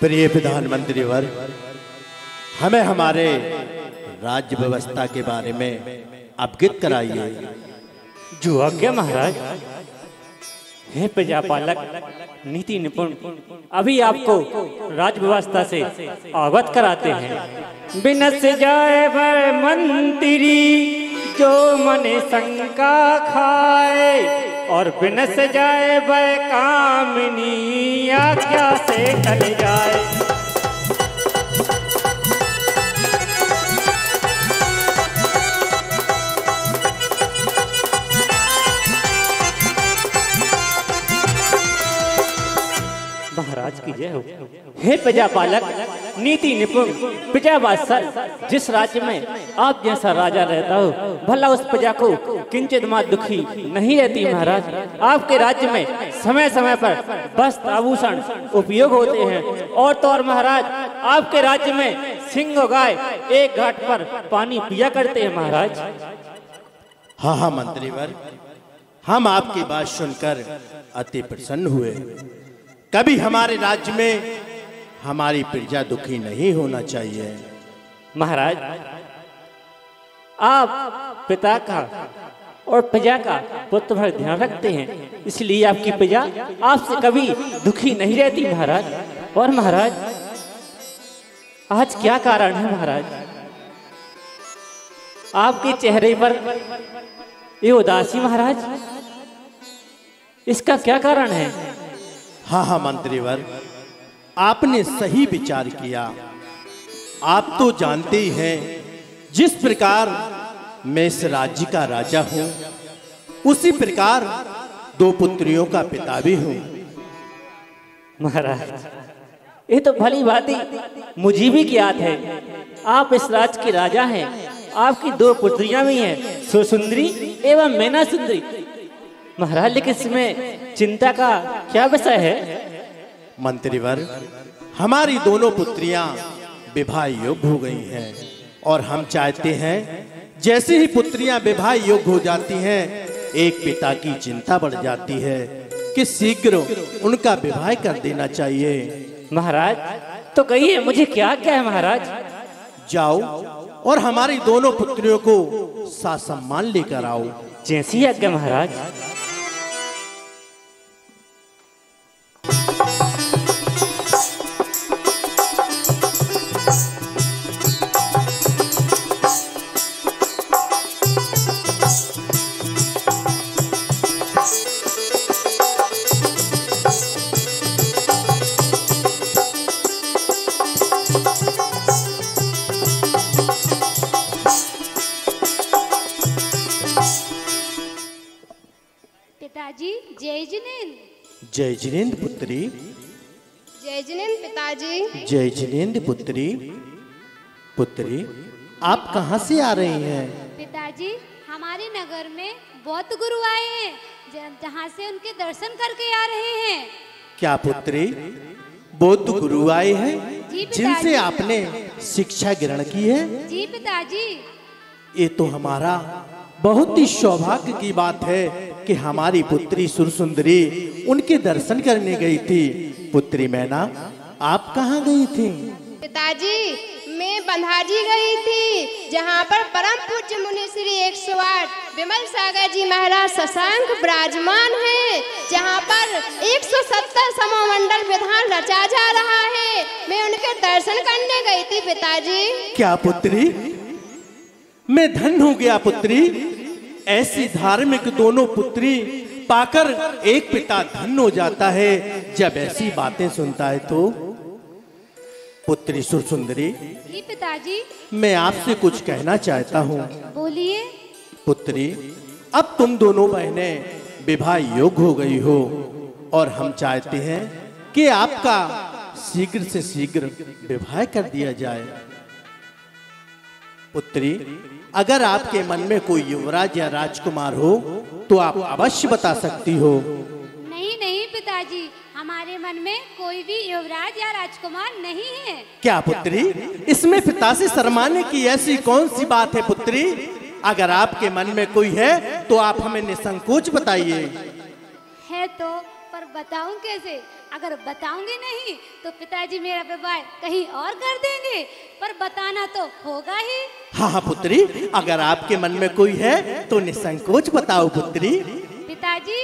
प्रिय प्रधानमंत्री वर, हमें हमारे राज्य व्यवस्था के बारे में अवगत कराइए। जो आज्ञा महाराज। हे प्रजापालक नीति निपुण, अभी आपको राज व्यवस्था से अवगत कराते हैं। बिनस जाए वह मंत्री जो मन शंका खाए, और बिनस जाए वह कामिनी आज्ञा से टल जाए। महाराज की जय हो। हे प्रजापालक नीति निपुण प्रजावात्सल, जिस राज्य में आप जैसा राजा रहता हो, भला उस प्रजा को किंचित मात्र दुखी नहीं रहती। महाराज, आपके राज्य में समय समय पर वस्त्र आभूषण उपयोग होते हैं, और तो और महाराज आपके राज्य में सिंह और गाय एक घाट पर पानी पिया करते हैं। महाराज हाँ हाँ मंत्रीवर, हम आपकी बात सुनकर अति प्रसन्न हुए। कभी हमारे राज्य में हमारी प्रजा दुखी नहीं होना चाहिए। महाराज, आप पिता का और प्रजा का पुत्र भर ध्यान रखते हैं, इसलिए आपकी प्रजा आपसे कभी दुखी नहीं रहती। महाराज, और महाराज आज क्या कारण है? महाराज, आपके चेहरे पर ये उदासी। महाराज, इसका क्या कारण है? हाँ हाँ मंत्रीवर, आपने सही विचार किया। आप तो जानते ही हैं, जिस प्रकार मैं इस राज्य का राजा हूं, उसी प्रकार दो पुत्रियों का पिता भी हूं। महाराज, ये तो भली भांति मुझे भी ज्ञात है। आप इस राज्य के राजा हैं, आपकी दो पुत्रियां भी हैं, सुसुंदरी एवं मैना सुंदरी। महाराज, लेकिन इसमें चिंता का क्या विषय है? मंत्रीवर, हमारी दोनों पुत्रियां विवाह योग्य हो गई हैं, और हम चाहते हैं जैसे ही पुत्रियां विवाह योग्य हो जाती हैं, एक पिता की चिंता बढ़ जाती है कि शीघ्र उनका विवाह कर देना चाहिए। महाराज, तो कहिए मुझे क्या क्या है? महाराज, जाओ और हमारी दोनों पुत्रियों को सासम्मान लेकर आओ। जैसी आज्ञा महाराज। पिताजी जय जिनेंद्र। जय जिनेंद्र पुत्री। जय जिनेंद्र पिताजी। जय जिनेंद्र पुत्री। पुत्री, आप कहाँ से आ रही हैं? पिताजी, हमारे नगर में बौद्ध गुरु आए हैं, जहाँ से उनके दर्शन करके आ रहे हैं। क्या पुत्री, बौद्ध गुरु आए हैं जिनसे आपने शिक्षा ग्रहण की है? जी पिताजी। ये तो हमारा बहुत ही सौभाग्य की बात है कि हमारी पुत्री सुरसुंदरी उनके दर्शन करने गई थी। पुत्री मैना, आप कहाँ गई थी? पिताजी, मैं बंधाजी गई थी, जहाँ पर परम पूज्य मुनि श्री 108 विमल सागर जी महाराज शशांक विराजमान है, जहाँ पर 170 सममंडल विधान रचा जा रहा है। मैं उनके दर्शन करने गई थी पिताजी। क्या पुत्री, मैं धन्य हो गया पुत्री। ऐसी धार्मिक दोनों पुत्री पाकर एक पिता धन्य हो जाता है जब ऐसी बातें सुनता है। तो पुत्री सुरसुंदरी, जी पिताजी। मैं आपसे कुछ कहना चाहता हूँ। बोलिए। पुत्री, अब तुम दोनों बहनें विवाह योग्य हो गई हो, और हम चाहते हैं कि आपका शीघ्र से शीघ्र विवाह कर दिया जाए। पुत्री, अगर आपके मन में कोई युवराज या राजकुमार हो तो आप अवश्य बता सकती हो। नहीं नहीं पिताजी, हमारे मन में कोई भी युवराज या राजकुमार नहीं है। क्या पुत्री, इसमें पिता से शर्माने की ऐसी कौन सी बात है? पुत्री, अगर आपके मन में कोई है तो आप हमें निसंकोच बताइए। है तो, पर बताऊं कैसे? अगर बताऊंगी नहीं तो पिताजी मेरा विवाह कहीं और कर देंगे, पर बताना तो होगा ही। हाँ हाँ पुत्री, अगर आपके मन में कोई है तो निसंकोच बताओ पुत्री। पिताजी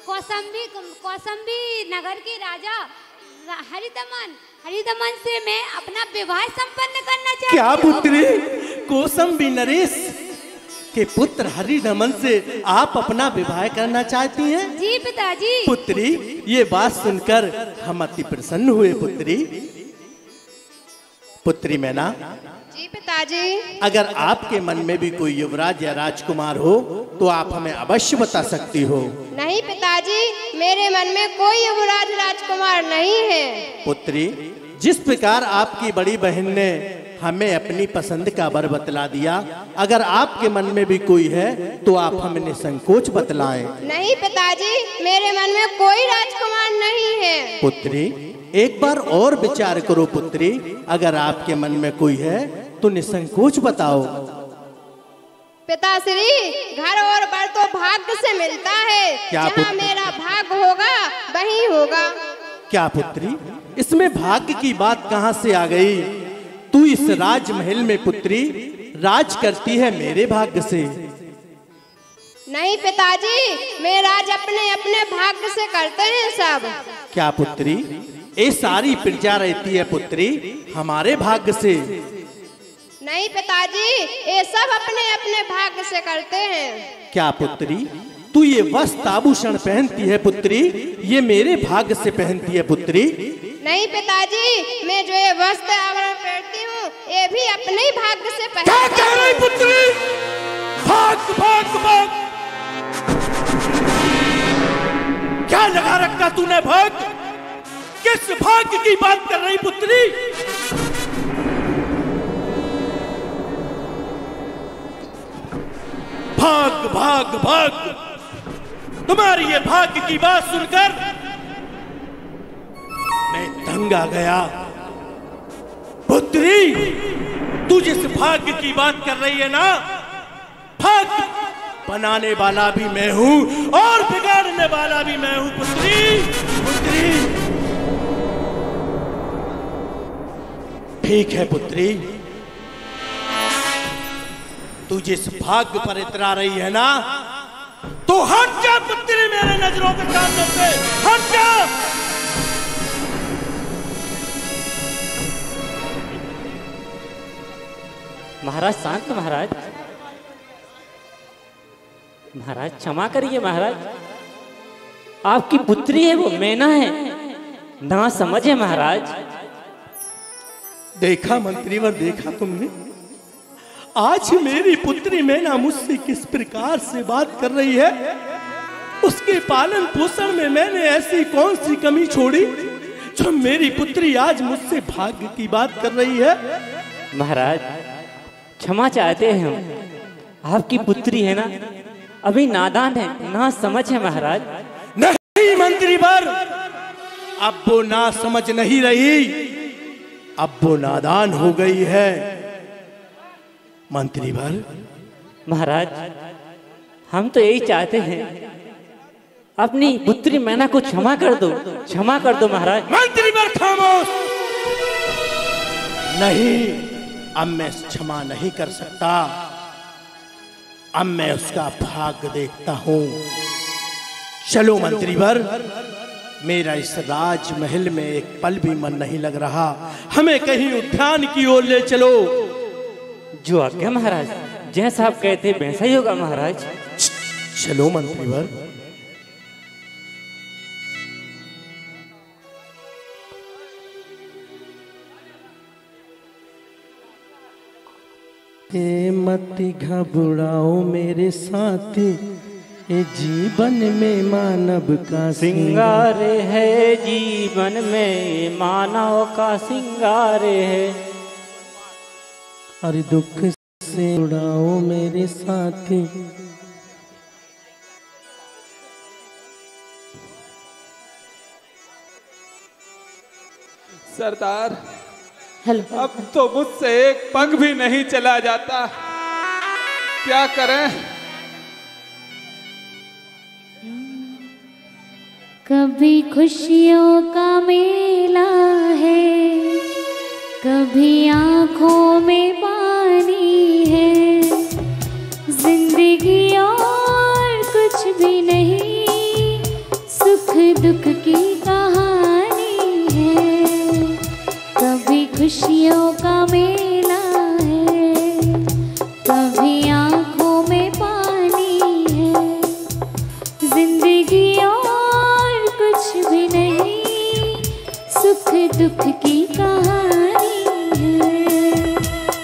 कौसंबी नगर के राजा हरिदमन से मैं अपना विवाह संपन्न करना चाहती हूँ। क्या पुत्री? कौसंबी नरेश के पुत्र हरिदमन से आप अपना विवाह करना चाहती हैं? जी पिताजी। पुत्री, ये बात सुनकर हम अति प्रसन्न हुए पुत्री। पुत्री मैना, जी पिताजी। अगर आपके मन में भी कोई युवराज या राजकुमार हो तो आप हमें अवश्य बता सकती हो। नहीं पिताजी, मेरे मन में कोई युवराज राजकुमार नहीं है। पुत्री, जिस प्रकार आपकी बड़ी बहन ने हमें अपनी पसंद का वर बतला दिया, अगर आपके मन में भी कोई है तो आप हमें निसंकोच बतलाएं। नहीं पिताजी, मेरे मन में कोई राजकुमार नहीं है। पुत्री, एक बार और विचार करो पुत्री, अगर आपके मन में कोई है तो निसंकोच बताओ। पिताश्री, घर और बर तो भाग्य से मिलता है। जहाँ मेरा भाग्य होगा वहीं होगा। क्या पुत्री, इसमें भाग्य की बात कहाँ से आ गई? तू इस राजमहल में पुत्री राज करती है मेरे भाग्य से। नहीं पिताजी, मैं राज अपने अपने भाग्य से करते हैं सब। क्या पुत्री, ये सारी प्रजा रहती है पुत्री हमारे भाग्य से। नहीं पिताजी, ये सब अपने अपने भाग्य से करते हैं। क्या पुत्री, तू ये वस्त्र आभूषण पहनती है पुत्री, ये मेरे भाग्य से पहनती है पुत्री। नहीं पिताजी, मैं जो ये वस्त्र आभूषण पहनती हूँ ये भी अपने ही भाग्य से पहनती क्या कह रही पुत्री? भाग भाग भाग, क्या लगा रखा तूने भाग? किस भाग्य की बात कर रही पुत्री? भाग भाग भाग, तुम्हारी ये भाग्य की बात सुनकर मैं दंग आ गया। पुत्री, तू जिस भाग्य की बात कर रही है ना, भाग्य बनाने वाला भी मैं हूं और बिगाड़ने वाला भी मैं हूं पुत्री। पुत्री, ठीक है पुत्री, तू जिस भाग्य पर इतरा रही है ना, तो हट जा पुत्री मेरे नजरों के सामने से, हट जा। महाराज शांत, महाराज महाराज क्षमा करिए महाराज, आपकी पुत्री है वो मैना है, ना समझ है महाराज। देखा मंत्रीवर, देखा तुमने, आज मेरी पुत्री मैना मुझसे किस प्रकार से बात कर रही है। उसके पालन पोषण में मैंने ऐसी कौन सी कमी छोड़ी जो मेरी पुत्री आज मुझसे भाग्य की बात कर रही है। महाराज क्षमा चाहते हैं हम, आपकी पुत्री है ना अभी नादान है, ना समझ है महाराज। नहीं मंत्रीवर, अब वो ना समझ नहीं रही, अब वो नादान हो गई है। मंत्रीवर, महाराज हम तो यही चाहते हैं, अपनी पुत्री मैना को क्षमा कर दो, क्षमा कर दो महाराज। मंत्रीवर खामोश। नहीं, अब मैं क्षमा नहीं कर सकता, अब मैं उसका भाग्य देखता हूं। चलो मंत्रीवर, मेरा इस राजमहल में एक पल भी मन नहीं लग रहा, हमें कहीं उद्यान की ओर ले चलो। जो आज्ञा महाराज, जैसा आप कहते वैसा ही होगा महाराज। चलो मंत्रीवर। मत घबराओ मेरे साथी, ये जीवन में मानव का सिंगार है, जीवन में मानव का सिंगार है। और दुख से उड़ाओ मेरे साथी। सरदार, हेलो, अब तो मुझसे एक पग भी नहीं चला जाता, क्या करें? कभी खुशियों का मेला है, कभी आंखों में पानी है, जिंदगी और कुछ भी नहीं, सुख दुख की कहानी है। कभी खुशियों का मेला है, कभी आंखों में पानी है, जिंदगी और कुछ भी नहीं, सुख दुख की कहानी है।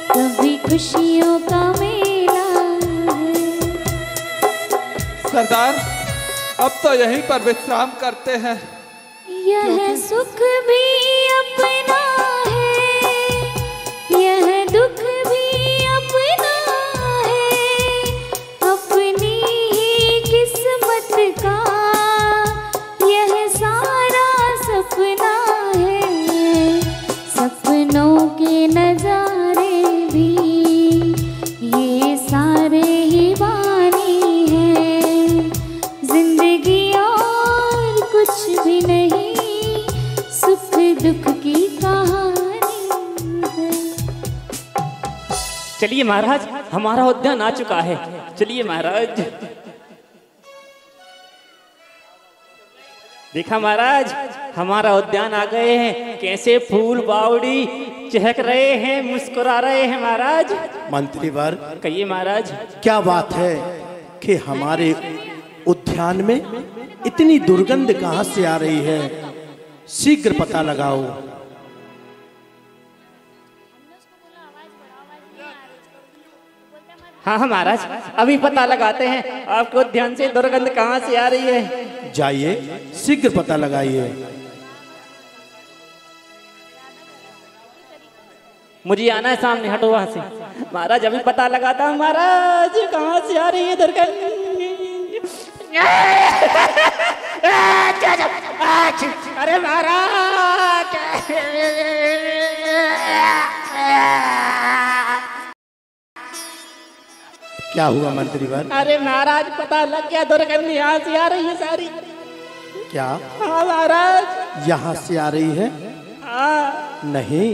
कभी खुशियों का मेला है। सरदार, अब तो यहीं पर विश्राम करते हैं। यह सुख भी अपना है, यह दुख भी अपना है, अपनी ही किस्मत का यह सारा सपना है। सपनों के नजारे भी ये सारे ही वानी है, जिंदगी और कुछ भी नहीं, सुख दुख की कहानी है। चलिए महाराज, हमारा उद्यान आ चुका है। चलिए महाराज। देखा महाराज, हमारा उद्यान आ गए हैं। कैसे फूल बावड़ी चहक रहे हैं, मुस्कुरा रहे हैं महाराज। मंत्रीवर, कहिए महाराज। क्या बात है कि हमारे उद्यान में इतनी दुर्गंध कहां से आ रही है? शीघ्र पता लगाओ। हाँ हाँ महाराज, अभी पता लगाते हैं आपको उद्यान से दुर्गंध कहाँ से आ रही है। जाइए, शीघ्र पता लगाइए। मुझे आना है सामने, हटो वहां से। महाराज अभी पता लगाता हूँ महाराज, कहाँ से आ रही है दुर्गंध। अरे महाराज, क्या हुआ मंत्रीवर? अरे महाराज पता लग गया, दुर्गंध यहाँ से आ रही है सारी। क्या? हाँ महाराज। यहाँ से आ रही है? हाँ। नहीं,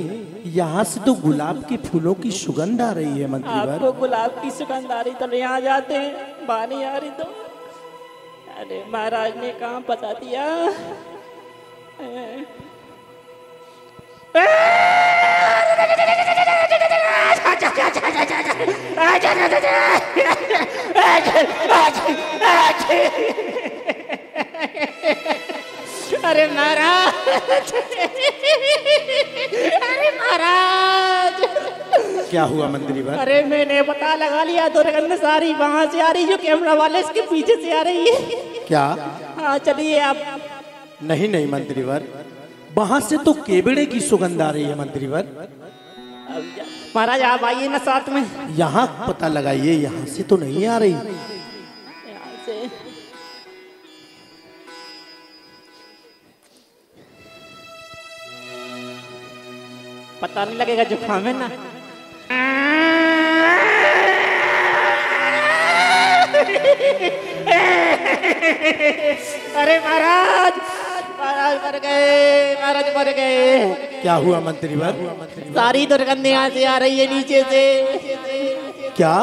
यहाँ से तो गुलाब के फूलों की सुगंध आ रही है मंत्रीवर। आपको गुलाब की सुगंध आ रही तो यहाँ जाते हैं, बानी आ रही तो। अरे महाराज ने कहाँ बता दिया। अरे महाराज, अरे महाराज। क्या हुआ मंत्रीवर? अरे मैंने पता लगा लिया, दुर्गंध सारी वहां से आ रही, जो कैमरा वाले इसके पीछे से आ रही है। क्या? हाँ चलिए आप। नहीं नहीं मंत्रीवर, वहां से तो केवड़े की सुगंध आ रही है मंत्रीवर। महाराज आप आइए ना साथ में। यहाँ पता लगाइए, यहाँ से तो नहीं आ रही। यहाँ से पता नहीं लगेगा, जुकाम है ना। अरे महाराज, महाराज मर गए, महाराज मर गए। क्या हुआ मंत्रीवर? सारी दुर्गंध यहाँ से आ रही है, नीचे से। क्या?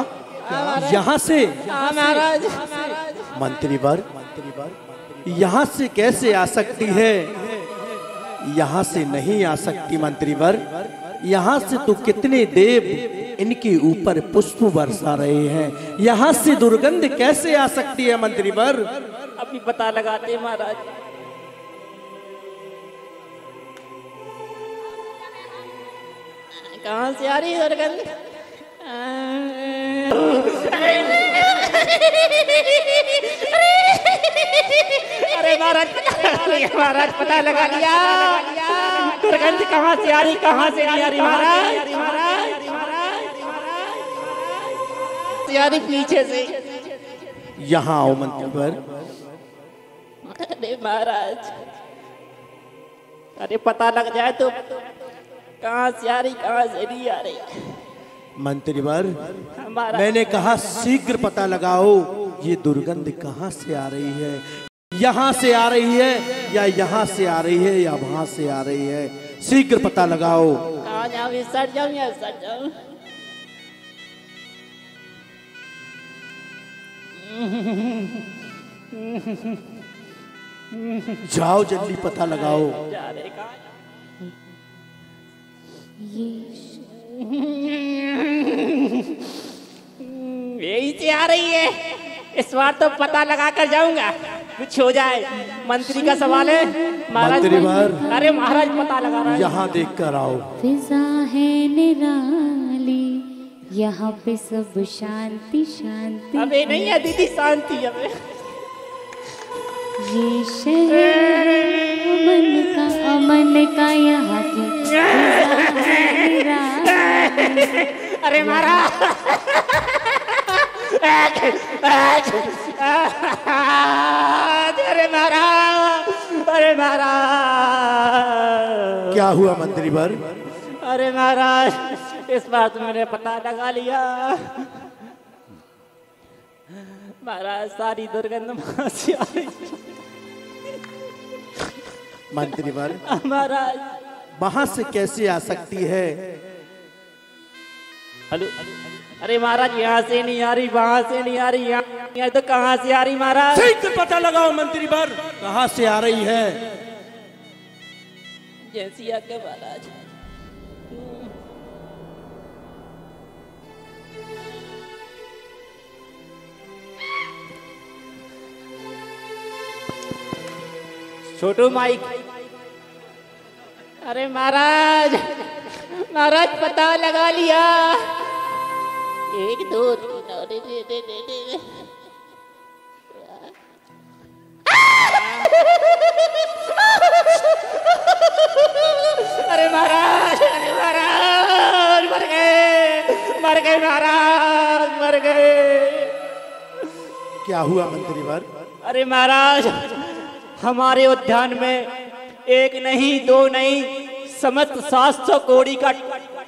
यहाँ से? हाँ महाराज। मंत्रीवर, यहाँ से कैसे आ सकती है? यहाँ से नहीं आ सकती मंत्रीवर। यहाँ से तो कितने देव इनके ऊपर पुष्प बरसा रहे हैं, यहाँ से दुर्गंध कैसे आ सकती है मंत्रीवर? अभी पता लगाते महाराज। कहाँ से आ रही है दुर्गंध? अरे महाराज महाराज पता लगा लिया, दुर्गंध कहाँ से आ रही, कहाँ से नहीं आ रही महाराज। आ रही पीछे से। यहाँ आओ मंत्रीवर। अरे महाराज, अरे पता लग जाए तो कहाँ से आ रही, कहाँ से नहीं आ रही। मंत्रीवर, मैंने कहा शीघ्र पता लगाओ, ये दुर्गंध कहाँ से आ रही है। यहाँ से आ रही है या यहाँ से आ रही है या वहाँ से आ रही है। शीघ्र पता लगाओ। कहाँ जाऊँ, सर जाऊँ या सर जाऊँ? जाओ जल्दी पता लगाओ। जा रहे कहाँ? यही से आ रही है। इस बार तो पता लगा कर जाऊंगा, कुछ हो जाए। मंत्री का सवाल है महाराज। मंत्री बार। अरे महाराज पता लगा रहा है। यहाँ देख कर आओ। फिजा है निराली, यहाँ पे सब शांति शांति। अबे नहीं है दीदी, शांति अबे। ये शहर अमन का यहाँ की फिजा है निराली। अरे महाराज, अरे महाराज, अरे महाराज। क्या हुआ मंत्री वर? अरे महाराज, इस बार तो मैंने पता लगा लिया। महाराज सारी दुर्गंध वहां से आ रही। मंत्री वर, महाराज वहां से कैसे आ सकती है? हेलो, अरे महाराज यहाँ से नहीं आ रही, वहां से नहीं आ रही, यहाँ तो कहाँ से आ रही महाराज? शीघ्र पता लगाओ मंत्री वर, कहाँ से आ रही है? जैसी आके महाराज। छोटू माइक। अरे महाराज, महाराज पता लगा लिया। 1 2 3 अरे महाराज, अरे महाराज मर गए, मर गए महाराज, मर गए। क्या हुआ मंत्री वर? अरे महाराज, हमारे उद्यान में एक नहीं, 2 नहीं, समस्त 700 कोड़ी का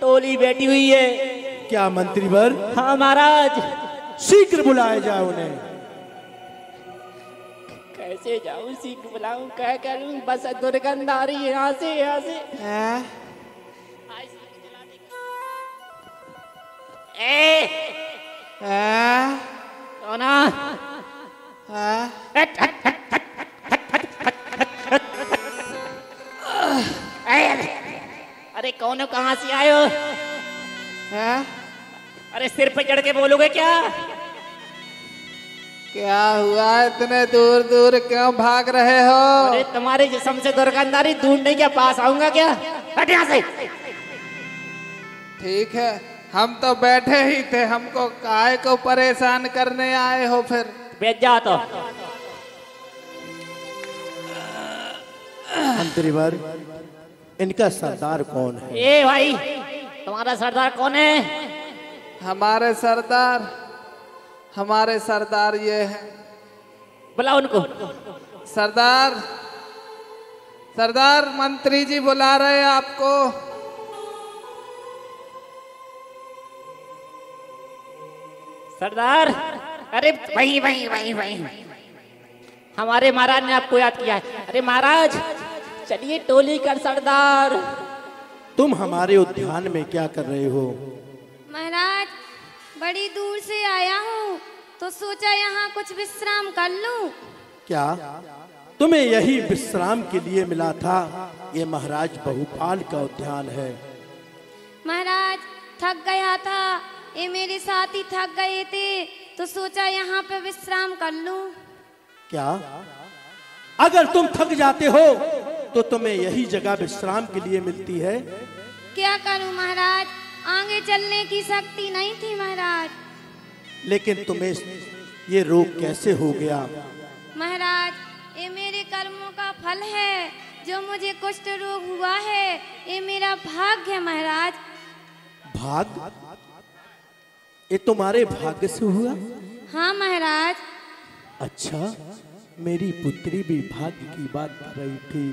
टोली बैठी हुई है। क्या मंत्री वर? हाँ महाराज। शीघ्र बुलाया जाए उन्हें। कैसे जाऊं, सीख बुलाऊं, क्या करूं? बस दुर्गंध आ रही है यहाँ से, यहाँ से। सोना। अरे कौन हो, कहाँ से आए हो? अरे सिर पे चढ़ के बोलोगे क्या? क्या हुआ, इतने दूर दूर क्यों भाग रहे हो? अरे तुम्हारे जिस्म से दुर्गंधारी ढूंढने के पास आऊंगा क्या? हट यहाँ से। ठीक है, हम तो बैठे ही थे, हमको काहे को परेशान करने आए हो फिर? बैठ जा तो। मंत्री वर, इनका सरदार कौन है? ए भाई, तुम्हारा सरदार कौन है? हमारे सरदार ये है। बुलाओ उनको। सरदार मंत्री जी बुला रहे हैं आपको। सरदार, अरे वही हमारे महाराज ने आपको याद किया है। अरे महाराज चलिए टोली कर। सरदार, तुम हमारे उद्यान में क्या कर रहे हो? महाराज बड़ी दूर से आया हूँ तो सोचा यहाँ कुछ विश्राम कर लूं। क्या तुम्हें यही विश्राम के लिए मिला था? ये महाराज बहुपाल का उद्यान है। महाराज थक गया था, ये मेरे साथी थक गए थे तो सोचा यहाँ पे विश्राम कर लूं। क्या अगर तुम थक जाते हो तो तुम्हें यही जगह विश्राम के लिए मिलती है? क्या करूं महाराज, आगे चलने की शक्ति नहीं थी महाराज। लेकिन तुम्हें ये रोग कैसे हो गया? महाराज ये मेरे कर्मों का फल है, जो मुझे कुष्ठ रोग हुआ है ये मेरा भाग्य है महाराज। भाग्य? ये तुम्हारे भाग्य से हुआ? हाँ महाराज। अच्छा, मेरी पुत्री भी भाग्य की बात कर रही थी।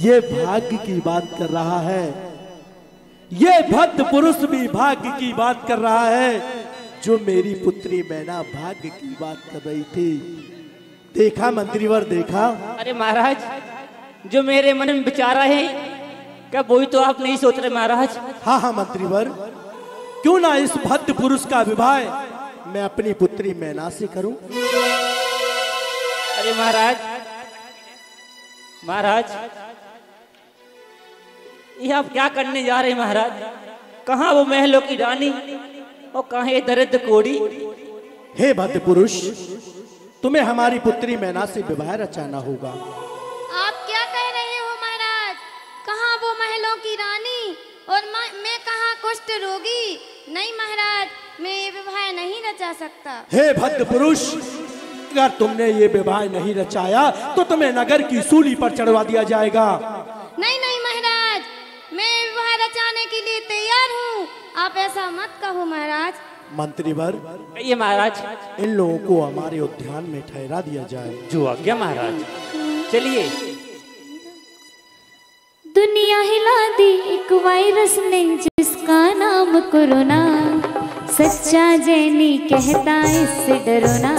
ये भाग्य की बात कर रहा है, ये भद्द पुरुष भी भाग्य की बात कर रहा है, जो मेरी पुत्री मैना भाग्य की बात कर रही थी। देखा मंत्रीवर, देखा? अरे महाराज, जो मेरे मन में विचार है क्या वही तो आप नहीं सोच रहे महाराज? हाँ हाँ मंत्रीवर, क्यों ना इस भद्द पुरुष का विवाह मैं अपनी पुत्री मैना से करूं? अरे महाराज, महाराज ये आप क्या करने जा रहे हैं महाराज? कहाँ वो महलों की रानी और कहाँ ये दरिद्र कोड़ी? हे भद्द पुरुष, तुम्हें हमारी पुत्री मैना से विवाह रचाना होगा। आप क्या कह रहे हो महाराज? कहाँ वो महलों की रानी और मैं कहाँ कुष्ठ रोगी? नहीं महाराज, मैं ये विवाह नहीं रचा सकता। हे भद्द पुरुष, अगर तुमने ये विवाह नहीं रचाया तो तुम्हें नगर की सूली पर चढ़वा दिया जाएगा। नहीं नहीं महाराज, मैं विवाह रचाने के लिए तैयार हूँ। आप ऐसा मत कहो महाराज। मंत्रीवर, ये महाराज, इन लोगों को हमारे उद्यान में ठहरा दिया जाए। जो आज्ञा महाराज। चलिए। दुनिया हिला दी एक वायरस ने जिसका नाम कोरोना, सच्चा जैनी कहता इससे डरो ना।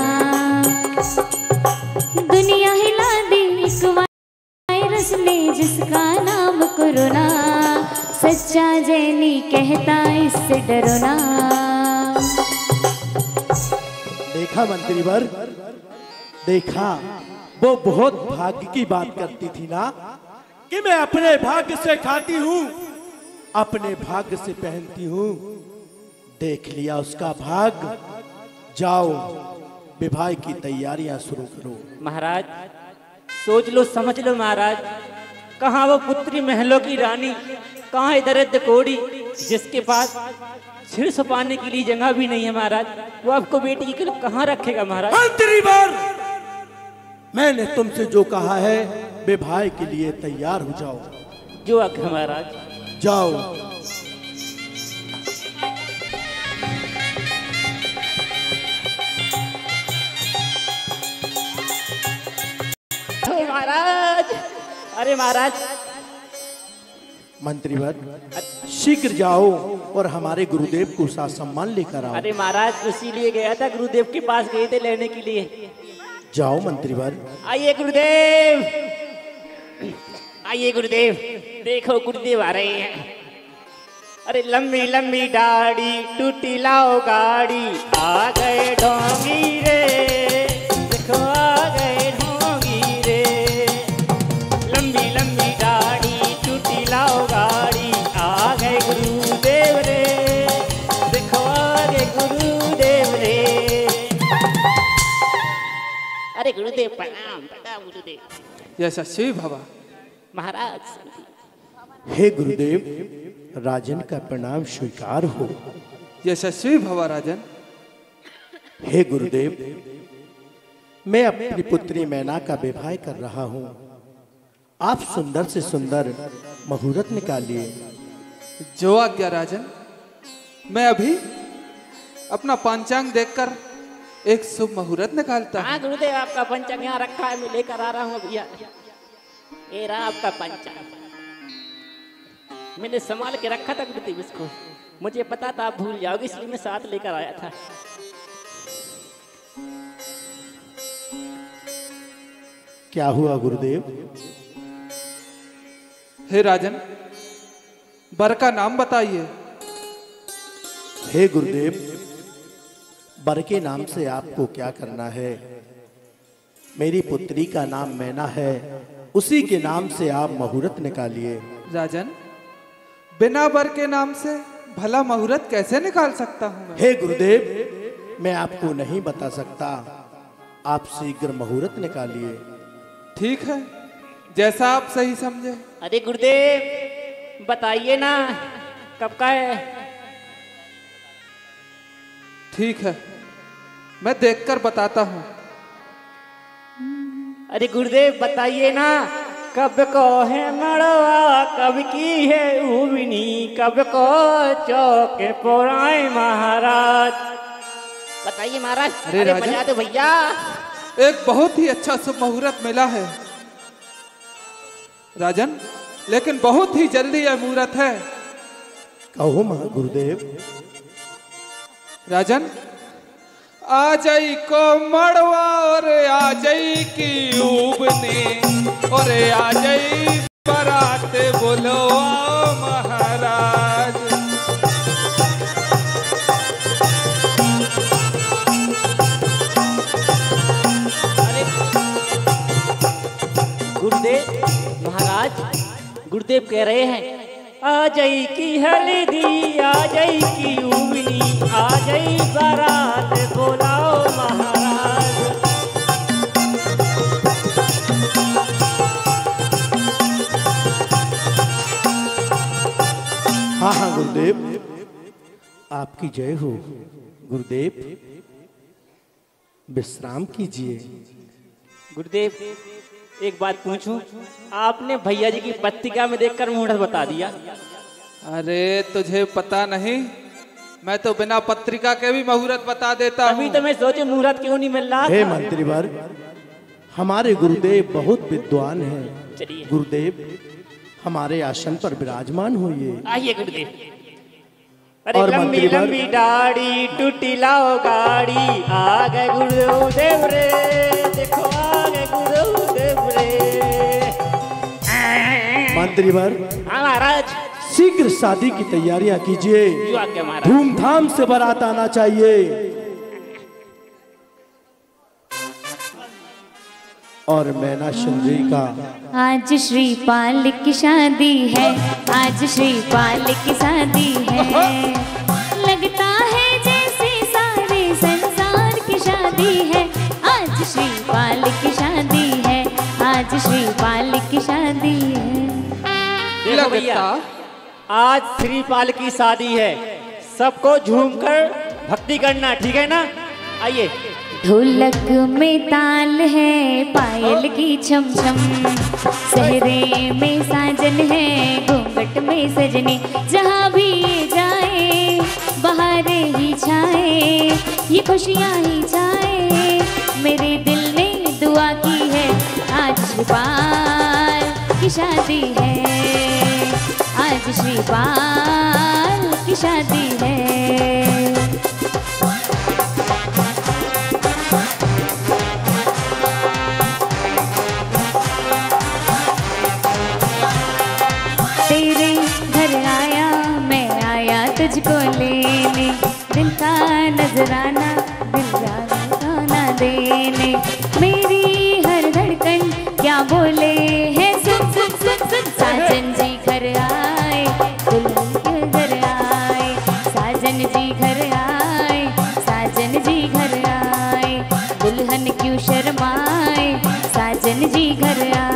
दुनिया हिला दी एक वायरस ने जिसका नाम कोरोना, सच्चा जैनी कहता इससे डरो ना। देखा मंत्रीवर, देखा? वो बहुत भाग्य की बात करती थी ना, कि मैं अपने भाग्य से खाती हूँ, अपने भाग्य से पहनती हूँ। देख लिया उसका भाग्य। जाओ, विवाह की तैयारियां शुरू करो। महाराज सोच लो, समझ लो महाराज, कहाँ वो पुत्री महलों की रानी, कहाँ दरिद्र कोड़ी जिसके पास सिर छुपाने के लिए जगह भी नहीं है महाराज, वो आपको बेटी के लिए कहाँ रखेगा महाराज? मंत्रीवर, मैंने तुमसे जो कहा है विवाह के लिए तैयार हो जाओ। जो आज्ञा महाराज। जाओ। महाराज, अरे महाराज। मंत्रीवर, शीघ्र जाओ और हमारे गुरुदेव को साथ सम्मान लेकर आओ। अरे महाराज, इसीलिए गया था, गुरुदेव के पास गए थे लेने के लिए। जाओ मंत्रीवर। आइए गुरुदेव, आइए गुरुदेव। देखो गुरुदेव आ रहे हैं। अरे लंबी लंबी दाढ़ी, टूटी लाओ गाड़ी, आ गए ढोंगी रे, देखो आ गए ढोंगी रे। लंबी लंबी दाढ़ी, टूटी लाओ गाड़ी, आ गए गुरुदेव रे, देखो आ गए गुरुदेव रे। अरे गुरुदेव प्रणाम, प्रणाम गुरुदेव। यशस्वी भवा। महाराज। हे गुरुदेव, राजन का प्रणाम स्वीकार हो। यशस्वी भवा राजन। हे गुरुदेव, मैं अपनी पुत्री मैना का विवाह कर रहा हूँ। आप सुंदर से सुंदर मुहूर्त निकालिए। जो आज्ञा राजन। मैं अभी अपना पंचांग देखकर एक शुभ मुहूर्त निकालता हूँ। हाँ गुरुदेव, आपका पंचांग यहाँ रखा है, मैं लेकर आ रहा हूँ भैया। ये रहा आपका पंचांग, मैंने संभाल के रखा था गुरुदेव इसको। मुझे पता था आप भूल जाओगे, इसलिए मैं साथ लेकर आया था। क्या हुआ गुरुदेव? हे राजन, वर का नाम बताइए। हे गुरुदेव, वर के नाम से आपको क्या करना है? मेरी पुत्री का नाम मैना है, उसी के नाम से आप मुहूर्त निकालिए। राजन, बिना वर के नाम से भला मुहूर्त कैसे निकाल सकता हूँ मैं? हे गुरुदेव, मैं आपको नहीं बता सकता, आप शीघ्र मुहूर्त निकालिए। ठीक है, जैसा आप सही समझे। अरे गुरुदेव बताइए ना, कब का है? ठीक है, मैं देखकर बताता हूँ। अरे गुरुदेव बताइए ना, कब को है मड़वा, कब की है उबनी, कब को चौके पुराए महाराज। बताइए महाराज। अरे राजा, बजा दो भैया। एक बहुत ही अच्छा शुभ मुहूर्त मिला है राजन, लेकिन बहुत ही जल्दी यह मुहूर्त है। कहो महा गुरुदेव। राजन, आ जाई को मड़वा और आ जाई की उबने और आ जाई बारात बुलवा महाराज। अरे गुरुदेव महाराज, गुरुदेव कह रहे हैं आ जाई की हल्दी, आ जाई की उबनी, आ जाई बारात बुलाओ महाराज। हाँ हाँ गुरुदेव, आपकी जय हो। गुरुदेव विश्राम कीजिए। गुरुदेव एक बात पूछूं, आपने भैया जी की पत्रिका में देखकर मुहूर्त बता दिया। अरे तुझे पता नहीं, मैं तो बिना पत्रिका के भी मुहूर्त बता देता हूँ। अभी तो मैं सोचे मुहूर्त क्यों नहीं मिल रहा हे था। मंत्रीवर, हमारे गुरुदेव बहुत विद्वान हैं। चलिए गुरुदेव हमारे आसन पर विराजमान होइए। आइए गुरुदेव। अरे और लंबी मंत्रीवर? लंबी दाढ़ी टूटी लाओ गाड़ी, आ गए गुरुदेव रे, देखो आ गए गुरुदेव रे। मंत्रीवर हाँ महाराज, शीघ्र शादी की तैयारियां कीजिए। जो आज्ञा महाराज। धूमधाम से बारात आना चाहिए। और मैना सुंदरी का आज श्रीपाल की शादी है, आज श्रीपाल की शादी है। लगता है जैसे सारे संसार की शादी है। आज श्रीपाल की शादी है, आज श्रीपाल की शादी है। देखो भैया, आज श्रीपाल की शादी है, सबको झूमकर भक्ति करना, ठीक है ना। आइए। ढोलक में ताल है, पायल की छम छम, सहरे में साजन है, घूंघट में सजनी। जहाँ भी ये जाए बहारे ही छाए, ये खुशियाँ ही छाए। मेरे दिल ने दुआ की है, आज श्रीपाल की शादी है, आज श्रीपाल की शादी है। तेरे घर आया, मैं आया तुझको लेने, दिल का नजराना, दिल का ना देने। मेरी हर धड़कन क्या बोले है, सुन सुन सुन सुन। साजन जी घर आए, दुल्हन के घर आए, साजन जी घर आए, साजन जी घर आए। दुल्हन क्यों शर्माए, साजन जी घर आए।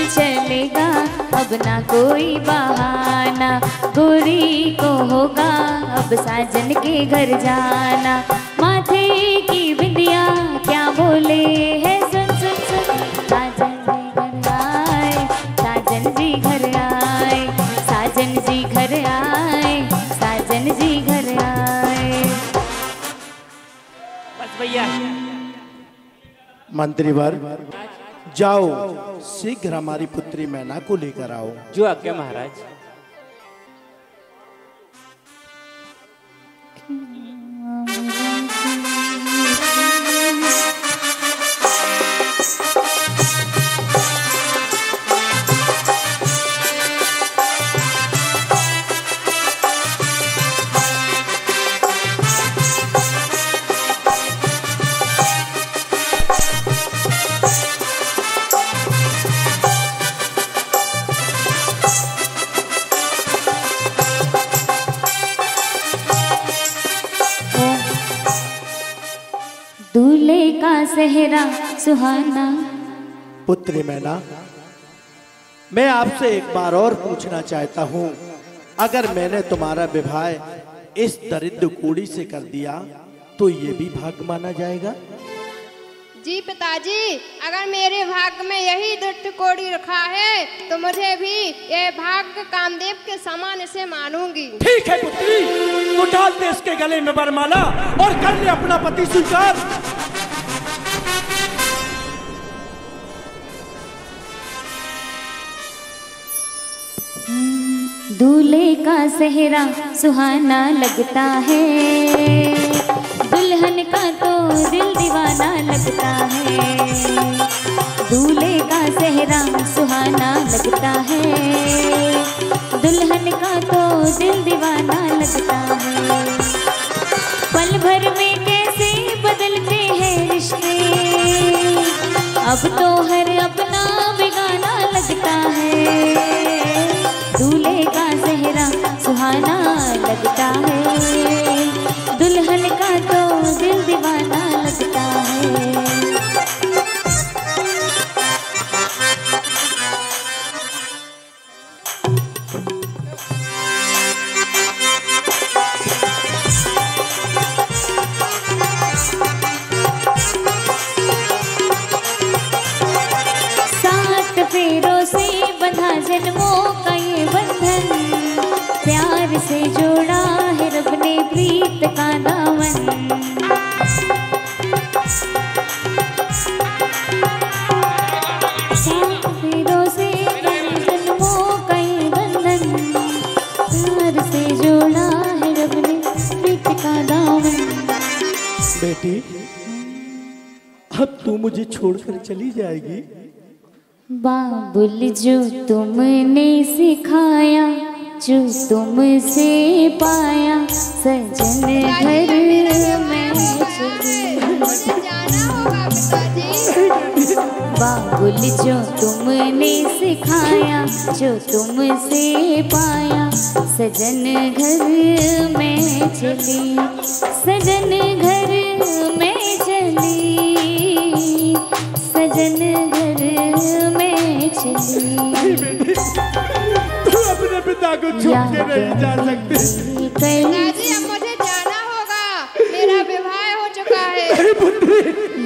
चलेगा अब ना कोई बहाना, गोरी को होगा अब साजन के घर जाना। माथे की बिंदिया क्या बोले है, सुन सुन सुन। साजन जी घर आए, साजन जी घर आए, साजन जी घर आए, साजन जी घर आए। बस भैया। मंत्रीवर जाओ, शीघ्र हमारी पुत्री मैना को लेकर आओ। जो आज्ञा महाराज। दूल्हे का सेहरा सुहाना। पुत्री मैना, मैं आपसे एक बार और पूछना चाहता हूँ, अगर मैंने तुम्हारा विवाह इस दरिद्र कूड़ी से कर दिया तो ये भी भाग्य माना जाएगा? जी पिताजी, अगर मेरे भाग्य में यही दुष्ट कोड़ी रखा है तो मुझे भी ये भाग्य कामदेव के समान इसे मानूंगी। ठीक है पुत्री, तो डाल दे इसके गले में वरमाला और कर ले अपना पति स्वीकार। दूल्हे का सेहरा सुहाना लगता है, दुल्हन का तो दिल दीवाना लगता है। दूल्हे का सेहरा सुहाना लगता है, दुल्हन का तो दिल दीवाना लगता है। पल भर में कैसे बदलते हैं रिश्ते, अब तो हर अपना बेगाना लगता है। दूल्हे का सेहरा सुहाना लगता है, दुल्हन का तो दिल दीवाना लगता है। सात फेरों से बंधा जन्मों का ये बंधन, प्यार से जोड़ा है रब ने प्रीत का दामन। सात फेरों से जन्मों का ये बंधन, प्यार से जोड़ा है रब ने प्रीत का दामन। बेटी, अब तू मुझे छोड़कर चली जाएगी? बाबुल जो तुमने सिखाया, जो तुमसे पाया, सजन घर में चली। मुझे जाना होगा पिताजी। बाबुल जो तुमने सिखाया, जो तुमसे पाया, सजन घर में चली, सजन घर में चली, सजन घर में चली। तू अपने पिता को छोड़ के नहीं जा सकती। पिताजी, अब मुझे जाना होगा, मेरा विवाह हो चुका है।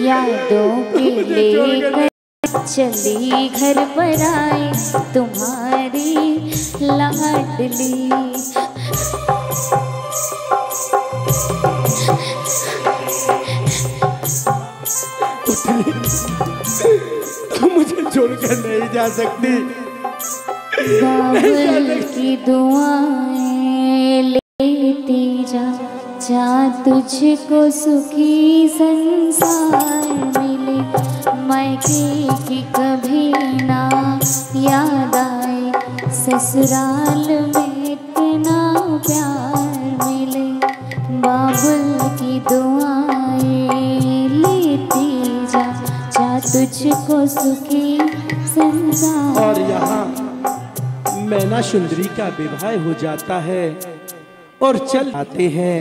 यादों के लेकर चली घर पर आए तुम्हारी लाडली। तू मुझे छोड़कर नहीं जा सकती। बाबुल की दुआएं लेती जा, जा तुझको सुखी संसार मिले। मायके की कभी ना याद आए, ससुराल में इतना प्यार मिले। बाबुल की दुआएं लेती जा, जा तुझको सुखी संसार। और यहाँ मैना सुंदरी का विवाह हो जाता है और चल आते हैं।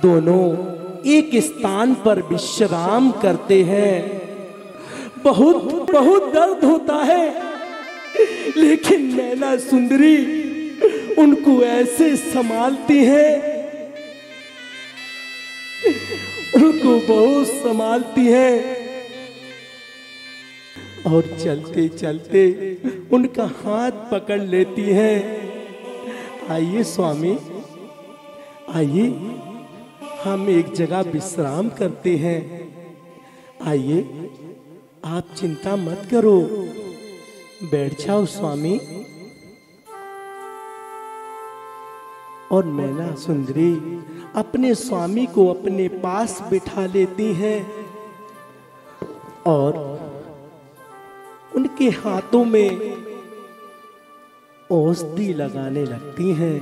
दोनों एक स्थान पर विश्राम करते हैं। बहुत बहुत दर्द होता है, लेकिन मैना सुंदरी उनको ऐसे संभालती है, उनको बहुत संभालती है। और चलते चलते उनका हाथ पकड़ लेती है। आइए स्वामी, आइए हम एक जगह विश्राम करते हैं। आइए, आप चिंता मत करो, बैठ जाओ स्वामी। और मैना सुंदरी अपने स्वामी को अपने पास बिठा लेती हैं और उनके हाथों में औषधि लगाने लगती हैं।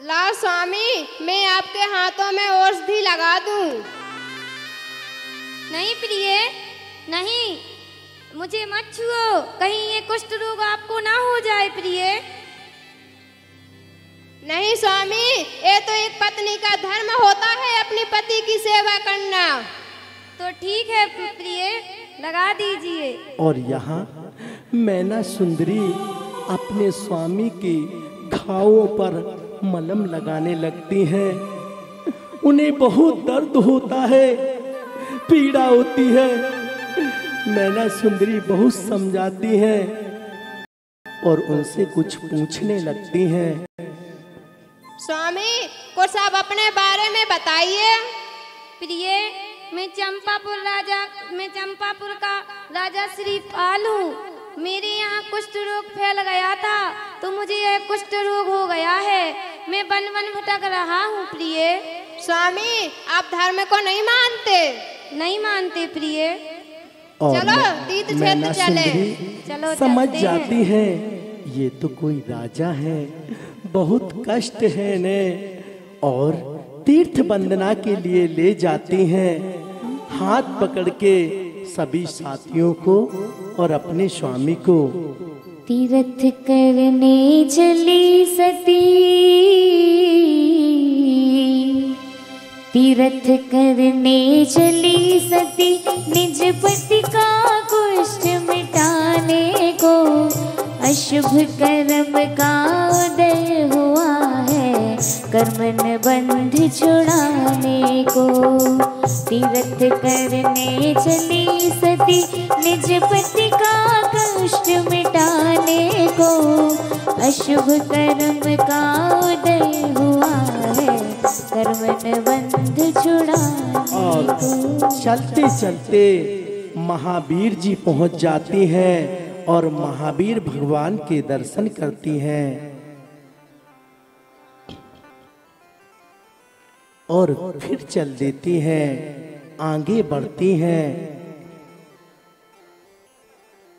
लाओ स्वामी, मैं आपके हाथों में औषधि लगा दूं। नहीं प्रिय, नहीं, मुझे मत छुओ, कहीं ये कुष्ठ रोग आपको ना हो जाए प्रिय। नहीं स्वामी, ये तो एक पत्नी का धर्म होता है अपनी पति की सेवा करना। तो ठीक है प्रिय, लगा दीजिए। और यहाँ मैना सुंदरी अपने स्वामी के घावों पर मलहम लगाने लगती हैं। उन्हें बहुत दर्द होता है, पीड़ा होती है। मैना सुंदरी बहुत समझाती हैं और उनसे कुछ पूछने लगती हैं। स्वामी कुछ आप अपने बारे में बताइए। प्रिय, मैं चंपापुर का राजा श्रीपाल हूँ। मेरे यहाँ कुष्ठ रोग फैल गया था तो मुझे यह कुष्ठ रोग हो गया है। मैं वन वन भटक रहा हूँ प्रिय। स्वामी आप धर्म को नहीं मानते? नहीं मानते प्रिय। चलो तीर्थ क्षेत्र चले। चलो समझ चलते जाती है ये तो कोई राजा है, बहुत कष्ट है ने, और तीर्थ वंदना के लिए ले जाती हैं। हाथ पकड़ के सभी साथियों को और अपने स्वामी को। तीर्थ करने चली सती, तीर्थ करने चली सती, निज पति का कुष्ठ मिटाने को। अशुभ कर्म का उदय हुआ है, कर्मन बंध छुड़ाने को। तीर्थ करने चली सती, निज पति का कष्ट मिटाने को। अशुभ कर्म का उदय हुआ है, कर्मन बंध छुड़ाने को। चलते चलते महावीर जी पहुंच जाती हैं और महावीर भगवान के दर्शन करती हैं और फिर चल देती हैं, आगे बढ़ती हैं।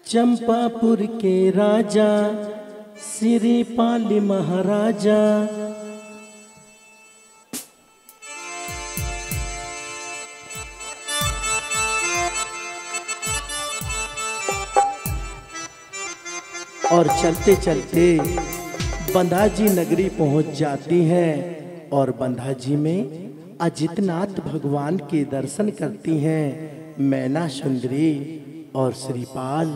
चंपापुर के राजा श्रीपाल महाराजा और चलते चलते बंधाजी नगरी पहुंच जाती हैं और बंधाजी में अजितनाथ भगवान के दर्शन करती हैं मैना सुंदरी और श्रीपाल,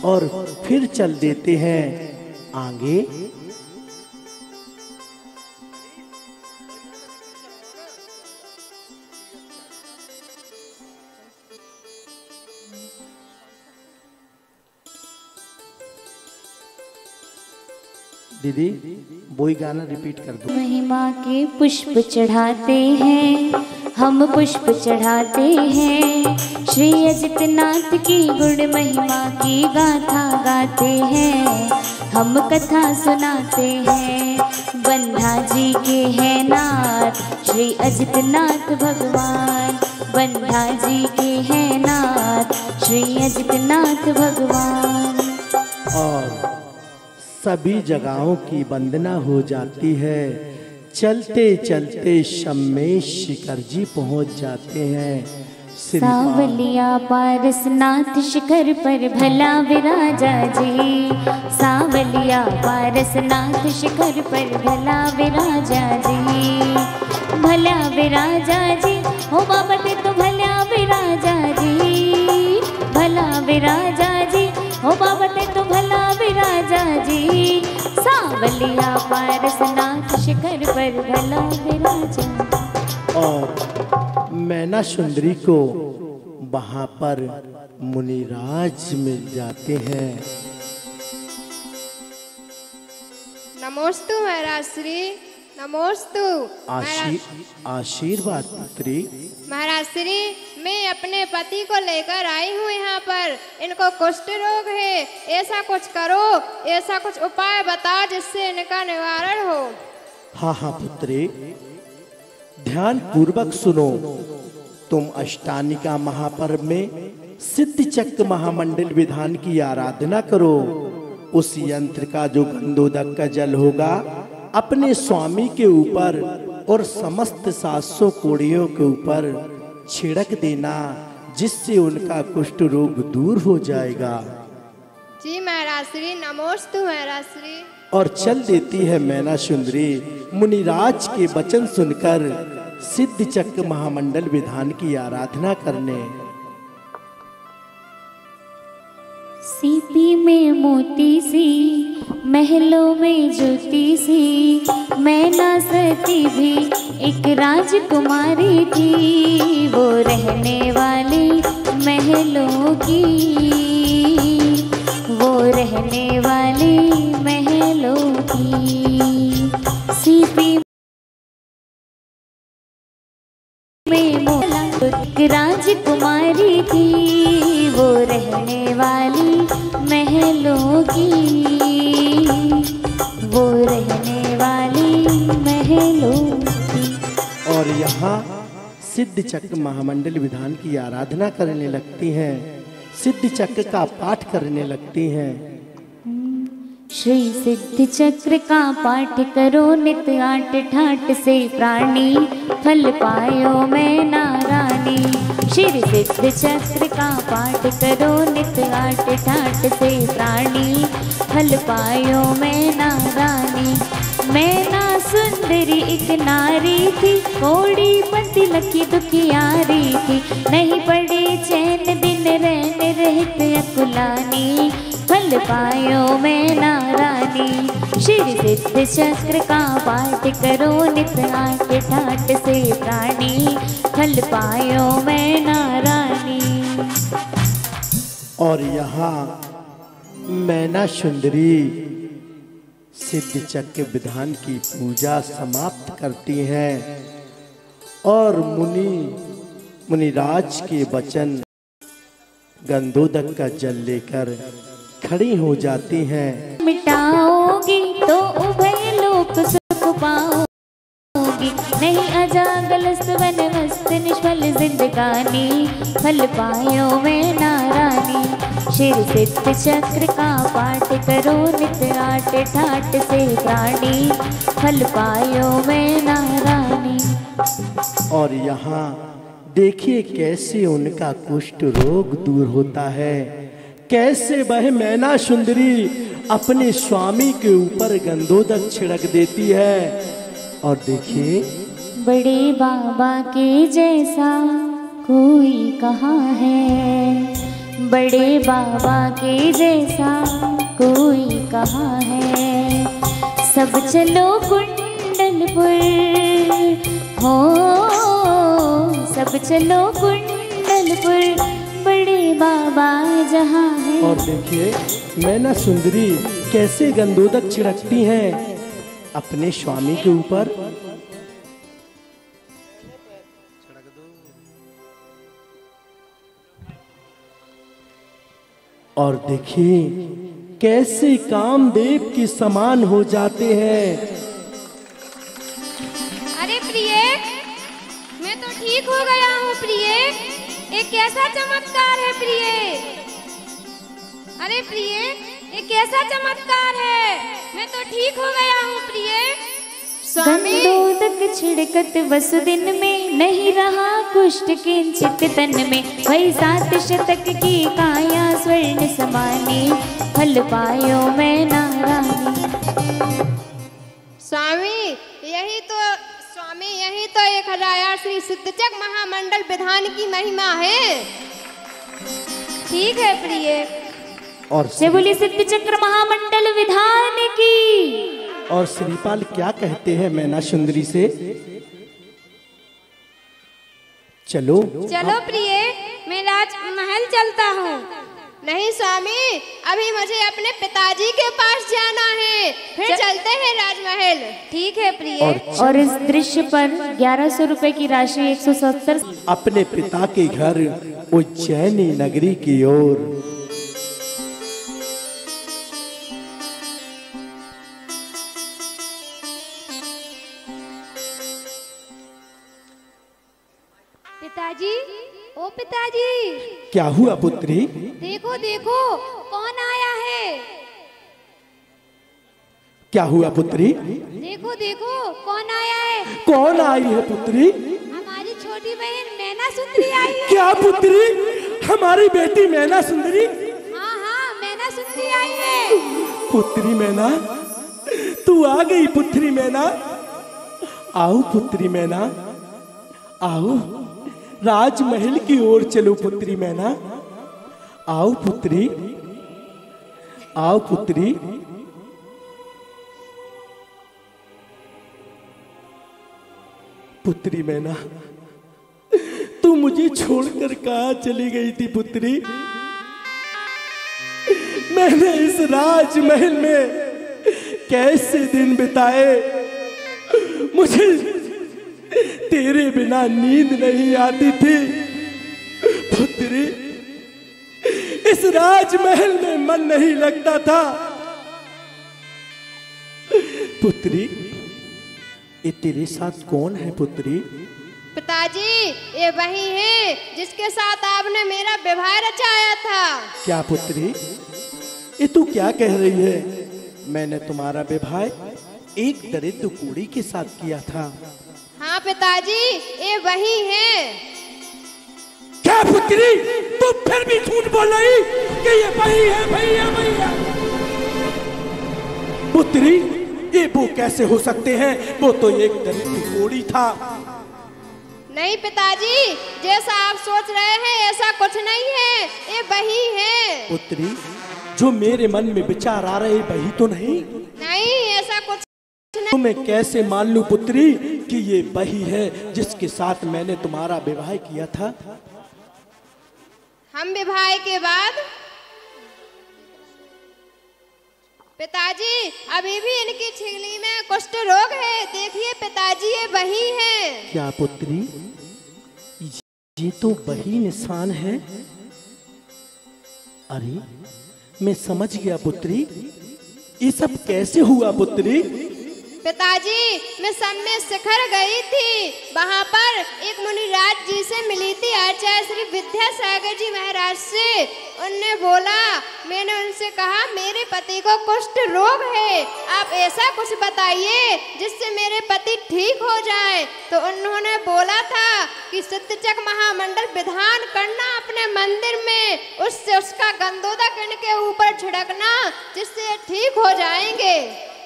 और फिर चल देते हैं आगे। दीदी वही गाना रिपीट कर दो। महिमा के पुष्प चढ़ाते हैं, हम पुष्प चढ़ाते हैं। श्री अजितनाथ की गुण महिमा की गाथा गाते हैं, हम कथा सुनाते हैं। बंधाजी के हैं नाथ श्री अजितनाथ भगवान, बंधाजी के हैं नाथ श्री अजितनाथ भगवान। और सभी जगहों की वंदना हो जाती है। चलते चलते शम्मेश शिखर जी पहुंच जाते हैं। सावलिया पारसनाथ शिखर पर भला विराजा जी, सावलिया पारसनाथ शिखर पर भला विराजा जी। भला विराजा जी हो बाबते तो भला विराजा जी, भला विराजा जी हो बाबते तो भला विराजा जी। सावलिया पारसनाथ शिखर पर भला विराजा। और मैना सुंदरी को वहां पर मुनिराज मिल जाते हैं। नमोस्तु महाराज श्री, नमोस्तु। आशीर्वाद पुत्री। महाराज श्री, मैं अपने पति को लेकर आई हूँ यहाँ पर। इनको कुष्ठ रोग है, ऐसा कुछ करो, ऐसा कुछ उपाय बताओ जिससे इनका निवारण हो। हाँ हाँ पुत्री, ध्यान पूर्वक सुनो। तुम अष्टानिका महापर्व में सिद्ध चक्र महामंडल विधान की आराधना करो। उस यंत्र का जो गंधोदक का जल होगा अपने स्वामी के ऊपर और समस्त 700 कोड़ियों के ऊपर छिड़क देना, जिससे उनका कुष्ठ रोग दूर हो जाएगा। जी महाराज श्री, नमोस्तु महाराज श्री। और चल देती है मैना सुंदरी मुनिराज के वचन सुनकर सिद्ध चक्र महामंडल विधान की आराधना करने। सीपी में मोती सी महलों में ज्योति सी, मैना सती भी एक राजकुमारी थी। वो रहने वाली महलों की, वो रहने वाली महलों की। सीपी में मोला एक राजकुमारी थी, वो रहने वाली महलों की, वो रहने वाली महलों की। और यहाँ सिद्ध चक्र महामंडल विधान की आराधना करने लगती हैं, सिद्ध चक्र का पाठ करने लगती हैं। श्री सिद्ध चक्र का पाठ करो नित आट ठाट से प्राणी, फल पायो मैं नारानी। श्री सिद्ध चक्र का पाठ करो नित आट ठाट से प्राणी, फल पायो मैं नारानी। मैना सुंदरी एक नारी थी, कोड़ी पति लखी दुखियारी थी। नहीं पड़े चैन दिन रहने रहत अकुलानी, फल पायो मैं नारानी। श्री सिद्ध चक्र का पाठ करो नित आट ठाट से प्राणी, फल पायो मैं नारानी। और यहाँ मैना सुंदरी सिद्ध चक्र विधान की पूजा समाप्त करती हैं और मुनिराज के वचन गंधोदक का जल लेकर खड़ी हो जाती हैं। मिटाओगी तो उभय लोक सुख पाओगी, नहीं अजागल सुवन मस्त निष्फल जिंदगानी, फल पायो मैं नारानी। श्री सिद्ध चक्र का पाठ करो नित आट ठाट से प्राणी, फल पायो मैं नारानी। और यहाँ देखिए कैसे उनका कुष्ठ रोग दूर होता है, कैसे वह मैना सुंदरी अपने स्वामी के ऊपर गंधोदक छिड़क देती है। और देखिए बड़े बाबा के जैसा कोई कहाँ है, बड़े बाबा के जैसा कोई कहाँ है। सब चलो कुंडलपुर हो, सब चलो कुंडलपुर, बड़े बाबा जहाँ है। और देखिए मैना सुंदरी कैसे गंधोदक छिड़कती हैं अपने स्वामी के ऊपर। और देखिए कैसे कामदेव के समान हो जाते हैं। अरे प्रिय, मैं तो ठीक हो गया हूँ प्रिय, ये कैसा चमत्कार है प्रिय। अरे प्रिय, ये कैसा चमत्कार है, मैं तो ठीक हो गया हूँ प्रिय। गंधोदक छिड़कत बस दिन में, नहीं रहा कुष्ठ किंचित तन में। वही 7 शतक की काया स्वर्ण समानी, फल पायो मैं नारानी। स्वामी यही तो 1000 श्री सिद्धचक्र महामंडल विधान की महिमा है। ठीक है प्रिय। और से बोली सिद्ध चक्र महामंडल विधान की। और श्रीपाल क्या कहते हैं मैना सुंदरी से? चलो चलो प्रिय, मैं राजमहल चलता हूँ। नहीं स्वामी, अभी मुझे अपने पिताजी के पास जाना है, फिर चलते हैं राजमहल। ठीक है प्रिय। और इस दृश्य पर 1100 रुपए की राशि 170 अपने पिता के घर उज्जैनी नगरी की ओर। पिताजी, ओ पिताजी, क्या हुआ पुत्री? देखो देखो कौन आया है। क्या हुआ पुत्री? देखो देखो कौन आया है। कौन आई है पुत्री? हमारी छोटी बहन मैना सुंदरी आई है। क्या पुत्री? हमारी बेटी मैना सुंदरी? हाँ हाँ, मैना सुंदरी आई है। पुत्री मैना, तू आ गई पुत्री मैना। आओ पुत्री मैना, आओ राजमहल की ओर चलो पुत्री मैना। आओ पुत्री, आओ पुत्री। पुत्री मैना, तू मुझे छोड़कर कहाँ चली गई थी पुत्री? मैंने इस राजमहल में कैसे दिन बिताए, मुझे तेरे बिना नींद नहीं आती थी पुत्री। इस राजमहल में मन नहीं लगता था पुत्री। ये तेरे साथ कौन है पुत्री? पिताजी, ये वही है जिसके साथ आपने मेरा विवाह रचाया था। क्या पुत्री, ये तू क्या कह रही है? मैंने तुम्हारा विवाह एक दरिद्र कुड़ी के साथ किया था। हाँ पिताजी, ये वही है। क्या पुत्री, तू फिर भी झूठ बोल रही कि ये वही है? भैया भैया पुत्री, ये वो कैसे हो सकते हैं? वो तो एक दरिद्र कुड़ी था। नहीं पिताजी, जैसा आप सोच रहे हैं ऐसा कुछ नहीं है, ये वही है। पुत्री, जो मेरे मन में विचार आ रहे वही तो नहीं? नहीं, ऐसा कुछ नहीं। तो मैं कैसे मान लूं पुत्री कि ये वही है जिसके साथ मैंने तुम्हारा विवाह किया था? हम विवाह के बाद पिताजी, अभी भी इनकी छिगली में कुष्ठ रोग है। देखिए पिताजी, ये वही है। क्या पुत्री, ये तो वही निशान है। अरे मैं समझ गया पुत्री, ये सब कैसे हुआ पुत्री? पिताजी, मैं सब में शिखर गई थी, वहाँ पर एक मुनिराज जी से मिली थी, आचार्य श्री विद्यासागर जी महाराज से। उनने बोला, मैंने उनसे कहा मेरे पति को कुष्ठ रोग है, आप ऐसा कुछ बताइए जिससे मेरे पति ठीक हो जाए। तो उन्होंने बोला था कि सत्यचक महामंडल विधान करना अपने मंदिर में, उससे उसका गंधोदक इनके ऊपर छिड़कना, जिससे ठीक हो जाएंगे।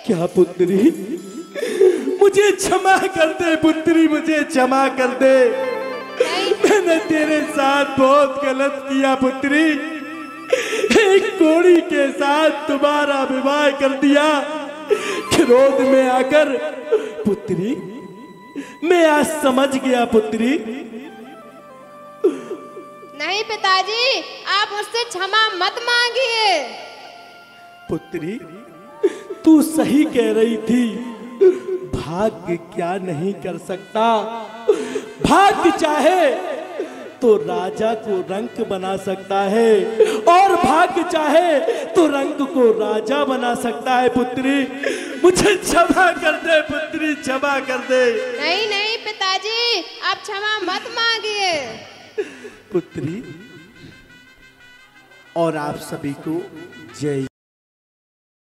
क्या पुत्री, मुझे क्षमा कर दे पुत्री, मुझे क्षमा कर दे। मैंने तेरे साथ बहुत गलत किया पुत्री। एक कोड़ी के साथ तुम्हारा विवाह कर दिया क्रोध में आकर पुत्री। मैं आज समझ गया पुत्री। नहीं पिताजी, आप मुझसे क्षमा मत मांगिए। पुत्री, तू सही कह रही थी, भाग्य क्या नहीं कर सकता। भाग्य चाहे तो राजा को रंक बना सकता है, और भाग्य चाहे तो रंक को राजा बना सकता है पुत्री। मुझे क्षमा कर दे पुत्री, क्षमा कर दे। नहीं नहीं पिताजी, आप क्षमा मत मांगिए। पुत्री, और आप सभी को जय।